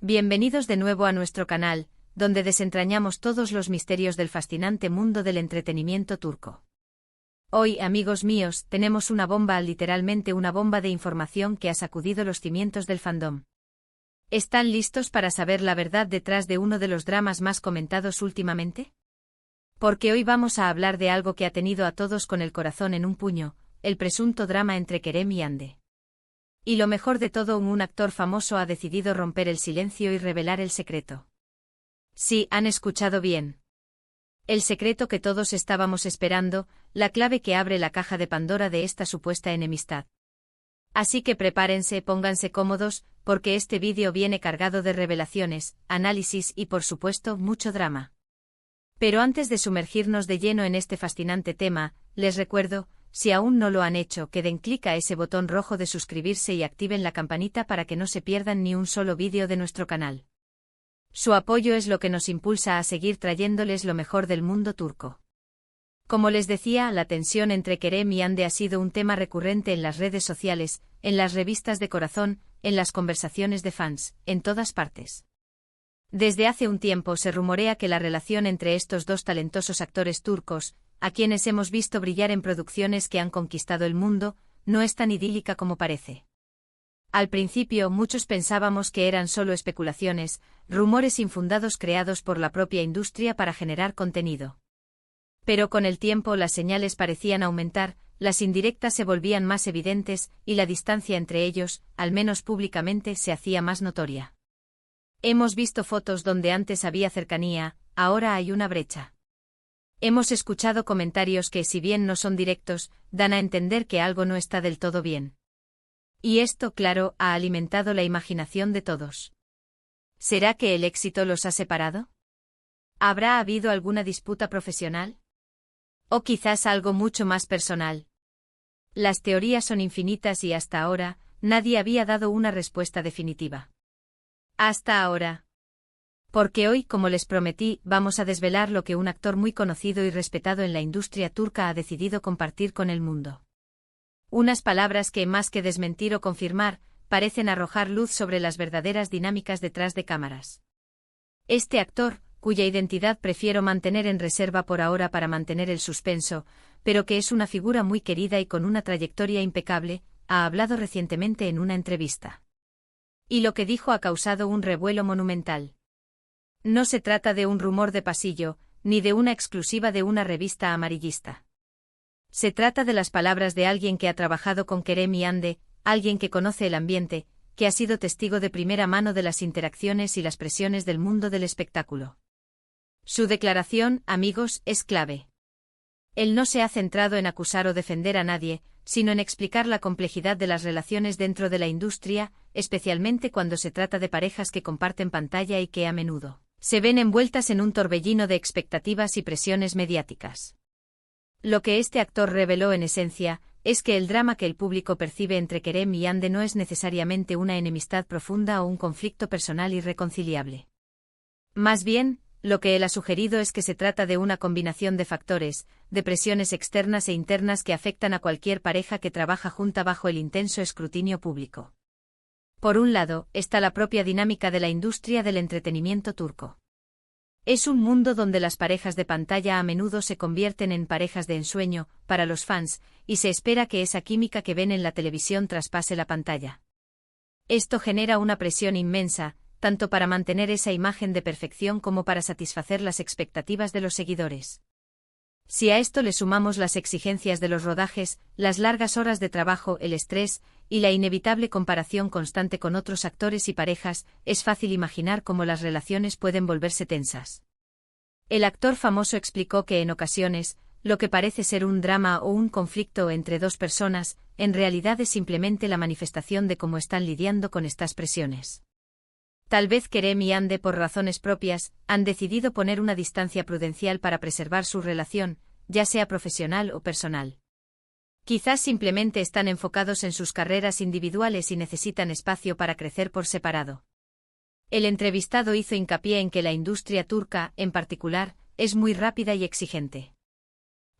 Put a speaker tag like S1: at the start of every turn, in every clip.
S1: Bienvenidos de nuevo a nuestro canal, donde desentrañamos todos los misterios del fascinante mundo del entretenimiento turco. Hoy, amigos míos, tenemos una bomba, literalmente una bomba de información que ha sacudido los cimientos del fandom. ¿Están listos para saber la verdad detrás de uno de los dramas más comentados últimamente? Porque hoy vamos a hablar de algo que ha tenido a todos con el corazón en un puño, el presunto drama entre Kerem y Hande. Y lo mejor de todo, un actor famoso ha decidido romper el silencio y revelar el secreto. Sí, han escuchado bien. El secreto que todos estábamos esperando, la clave que abre la caja de Pandora de esta supuesta enemistad. Así que prepárense, pónganse cómodos, porque este vídeo viene cargado de revelaciones, análisis y por supuesto mucho drama. Pero antes de sumergirnos de lleno en este fascinante tema, les recuerdo, si aún no lo han hecho, que den clic a ese botón rojo de suscribirse y activen la campanita para que no se pierdan ni un solo vídeo de nuestro canal. Su apoyo es lo que nos impulsa a seguir trayéndoles lo mejor del mundo turco. Como les decía, la tensión entre Kerem y Hande ha sido un tema recurrente en las redes sociales, en las revistas de corazón, en las conversaciones de fans, en todas partes. Desde hace un tiempo se rumorea que la relación entre estos dos talentosos actores turcos, a quienes hemos visto brillar en producciones que han conquistado el mundo, no es tan idílica como parece. Al principio muchos pensábamos que eran solo especulaciones, rumores infundados creados por la propia industria para generar contenido. Pero con el tiempo las señales parecían aumentar, las indirectas se volvían más evidentes y la distancia entre ellos, al menos públicamente, se hacía más notoria. Hemos visto fotos donde antes había cercanía, ahora hay una brecha. Hemos escuchado comentarios que, si bien no son directos, dan a entender que algo no está del todo bien. Y esto, claro, ha alimentado la imaginación de todos. ¿Será que el éxito los ha separado? ¿Habrá habido alguna disputa profesional? ¿O quizás algo mucho más personal? Las teorías son infinitas y hasta ahora, nadie había dado una respuesta definitiva. Hasta ahora. Porque hoy, como les prometí, vamos a desvelar lo que un actor muy conocido y respetado en la industria turca ha decidido compartir con el mundo. Unas palabras que, más que desmentir o confirmar, parecen arrojar luz sobre las verdaderas dinámicas detrás de cámaras. Este actor, cuya identidad prefiero mantener en reserva por ahora para mantener el suspenso, pero que es una figura muy querida y con una trayectoria impecable, ha hablado recientemente en una entrevista. Y lo que dijo ha causado un revuelo monumental. No se trata de un rumor de pasillo, ni de una exclusiva de una revista amarillista. Se trata de las palabras de alguien que ha trabajado con Kerem y Hande, alguien que conoce el ambiente, que ha sido testigo de primera mano de las interacciones y las presiones del mundo del espectáculo. Su declaración, amigos, es clave. Él no se ha centrado en acusar o defender a nadie, sino en explicar la complejidad de las relaciones dentro de la industria, especialmente cuando se trata de parejas que comparten pantalla y que a menudo se ven envueltas en un torbellino de expectativas y presiones mediáticas. Lo que este actor reveló en esencia, es que el drama que el público percibe entre Kerem y Hande no es necesariamente una enemistad profunda o un conflicto personal irreconciliable. Más bien, lo que él ha sugerido es que se trata de una combinación de factores, de presiones externas e internas que afectan a cualquier pareja que trabaja junta bajo el intenso escrutinio público. Por un lado, está la propia dinámica de la industria del entretenimiento turco. Es un mundo donde las parejas de pantalla a menudo se convierten en parejas de ensueño, para los fans, y se espera que esa química que ven en la televisión traspase la pantalla. Esto genera una presión inmensa, tanto para mantener esa imagen de perfección como para satisfacer las expectativas de los seguidores. Si a esto le sumamos las exigencias de los rodajes, las largas horas de trabajo, el estrés, y la inevitable comparación constante con otros actores y parejas, es fácil imaginar cómo las relaciones pueden volverse tensas. El actor famoso explicó que en ocasiones, lo que parece ser un drama o un conflicto entre dos personas, en realidad es simplemente la manifestación de cómo están lidiando con estas presiones. Tal vez Kerem y Hande, por razones propias, han decidido poner una distancia prudencial para preservar su relación, ya sea profesional o personal. Quizás simplemente están enfocados en sus carreras individuales y necesitan espacio para crecer por separado. El entrevistado hizo hincapié en que la industria turca, en particular, es muy rápida y exigente.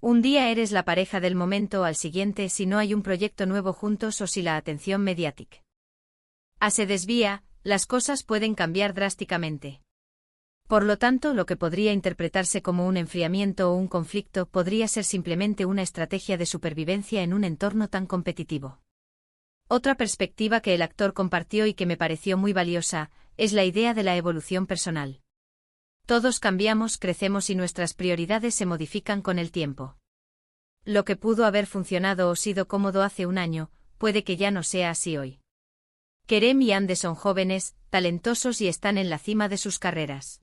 S1: Un día eres la pareja del momento, al siguiente si no hay un proyecto nuevo juntos o si la atención mediática se desvía, las cosas pueden cambiar drásticamente. Por lo tanto, lo que podría interpretarse como un enfriamiento o un conflicto podría ser simplemente una estrategia de supervivencia en un entorno tan competitivo. Otra perspectiva que el actor compartió y que me pareció muy valiosa, es la idea de la evolución personal. Todos cambiamos, crecemos y nuestras prioridades se modifican con el tiempo. Lo que pudo haber funcionado o sido cómodo hace un año, puede que ya no sea así hoy. Kerem y Ande son jóvenes, talentosos y están en la cima de sus carreras.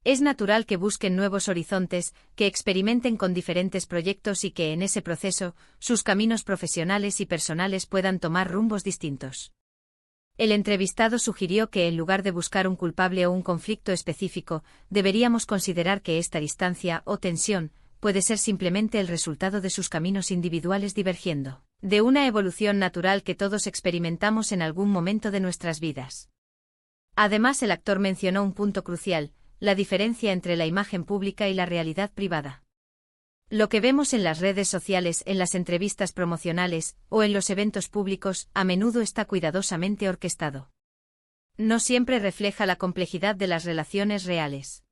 S1: Es natural que busquen nuevos horizontes, que experimenten con diferentes proyectos y que en ese proceso, sus caminos profesionales y personales puedan tomar rumbos distintos. El entrevistado sugirió que en lugar de buscar un culpable o un conflicto específico, deberíamos considerar que esta distancia o tensión puede ser simplemente el resultado de sus caminos individuales divergiendo, de una evolución natural que todos experimentamos en algún momento de nuestras vidas. Además, el actor mencionó un punto crucial: la diferencia entre la imagen pública y la realidad privada. Lo que vemos en las redes sociales, en las entrevistas promocionales o en los eventos públicos, a menudo está cuidadosamente orquestado. No siempre refleja la complejidad de las relaciones reales.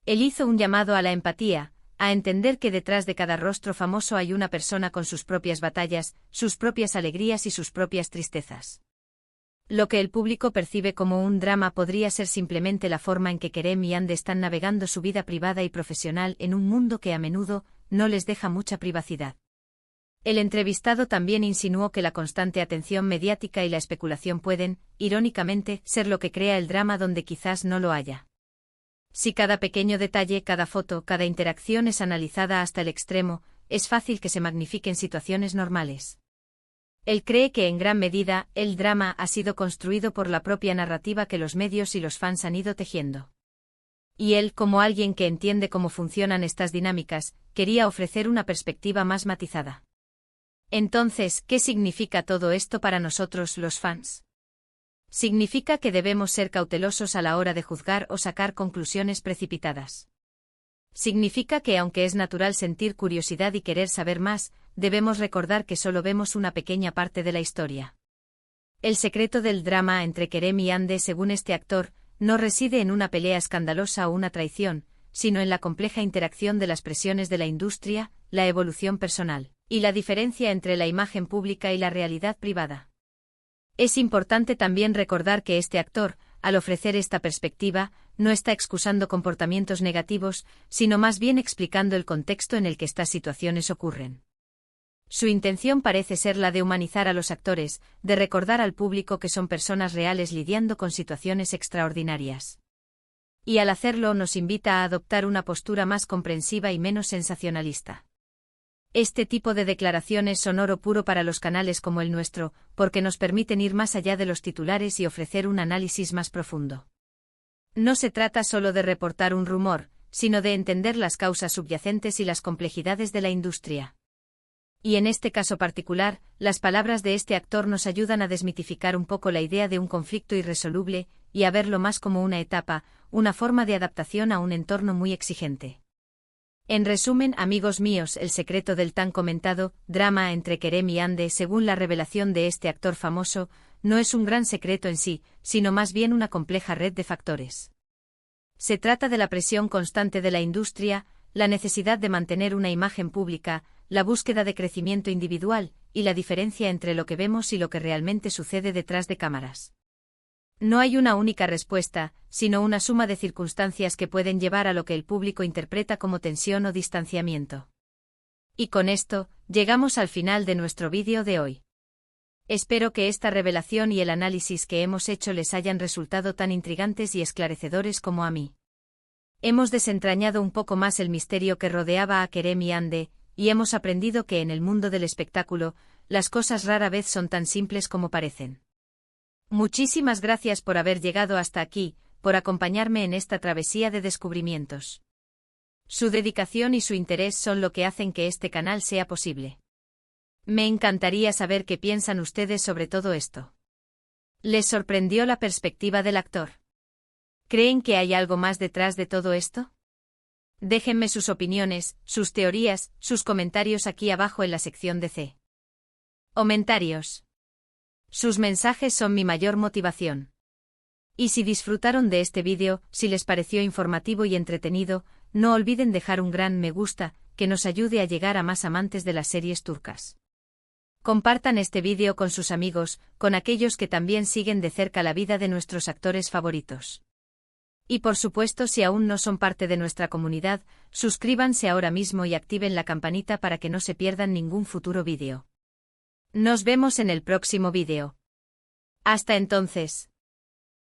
S1: Él hizo un llamado a la empatía, a entender que detrás de cada rostro famoso hay una persona con sus propias batallas, sus propias alegrías y sus propias tristezas. Lo que el público percibe como un drama podría ser simplemente la forma en que Kerem y Ande están navegando su vida privada y profesional en un mundo que a menudo no les deja mucha privacidad. El entrevistado también insinuó que la constante atención mediática y la especulación pueden, irónicamente, ser lo que crea el drama donde quizás no lo haya. Si cada pequeño detalle, cada foto, cada interacción es analizada hasta el extremo, es fácil que se magnifiquen situaciones normales. Él cree que en gran medida, el drama ha sido construido por la propia narrativa que los medios y los fans han ido tejiendo. Y él, como alguien que entiende cómo funcionan estas dinámicas, quería ofrecer una perspectiva más matizada. Entonces, ¿qué significa todo esto para nosotros los fans? Significa que debemos ser cautelosos a la hora de juzgar o sacar conclusiones precipitadas. Significa que aunque es natural sentir curiosidad y querer saber más, debemos recordar que solo vemos una pequeña parte de la historia. El secreto del drama entre Kerem y Ande, según este actor, no reside en una pelea escandalosa o una traición, sino en la compleja interacción de las presiones de la industria, la evolución personal, y la diferencia entre la imagen pública y la realidad privada. Es importante también recordar que este actor, al ofrecer esta perspectiva, no está excusando comportamientos negativos, sino más bien explicando el contexto en el que estas situaciones ocurren. Su intención parece ser la de humanizar a los actores, de recordar al público que son personas reales lidiando con situaciones extraordinarias. Y al hacerlo nos invita a adoptar una postura más comprensiva y menos sensacionalista. Este tipo de declaraciones son oro puro para los canales como el nuestro, porque nos permiten ir más allá de los titulares y ofrecer un análisis más profundo. No se trata solo de reportar un rumor, sino de entender las causas subyacentes y las complejidades de la industria. Y en este caso particular, las palabras de este actor nos ayudan a desmitificar un poco la idea de un conflicto irresoluble, y a verlo más como una etapa, una forma de adaptación a un entorno muy exigente. En resumen, amigos míos, el secreto del tan comentado drama entre Kerem y Ande, según la revelación de este actor famoso, no es un gran secreto en sí, sino más bien una compleja red de factores. Se trata de la presión constante de la industria, la necesidad de mantener una imagen pública, la búsqueda de crecimiento individual, y la diferencia entre lo que vemos y lo que realmente sucede detrás de cámaras. No hay una única respuesta, sino una suma de circunstancias que pueden llevar a lo que el público interpreta como tensión o distanciamiento. Y con esto, llegamos al final de nuestro vídeo de hoy. Espero que esta revelación y el análisis que hemos hecho les hayan resultado tan intrigantes y esclarecedores como a mí. Hemos desentrañado un poco más el misterio que rodeaba a Kerem y Ande, y hemos aprendido que en el mundo del espectáculo, las cosas rara vez son tan simples como parecen. Muchísimas gracias por haber llegado hasta aquí, por acompañarme en esta travesía de descubrimientos. Su dedicación y su interés son lo que hacen que este canal sea posible. Me encantaría saber qué piensan ustedes sobre todo esto. ¿Les sorprendió la perspectiva del actor? ¿Creen que hay algo más detrás de todo esto? Déjenme sus opiniones, sus teorías, sus comentarios aquí abajo en la sección de comentarios. Sus mensajes son mi mayor motivación. Y si disfrutaron de este vídeo, si les pareció informativo y entretenido, no olviden dejar un gran me gusta, que nos ayude a llegar a más amantes de las series turcas. Compartan este vídeo con sus amigos, con aquellos que también siguen de cerca la vida de nuestros actores favoritos. Y por supuesto, si aún no son parte de nuestra comunidad, suscríbanse ahora mismo y activen la campanita para que no se pierdan ningún futuro vídeo. Nos vemos en el próximo vídeo. Hasta entonces.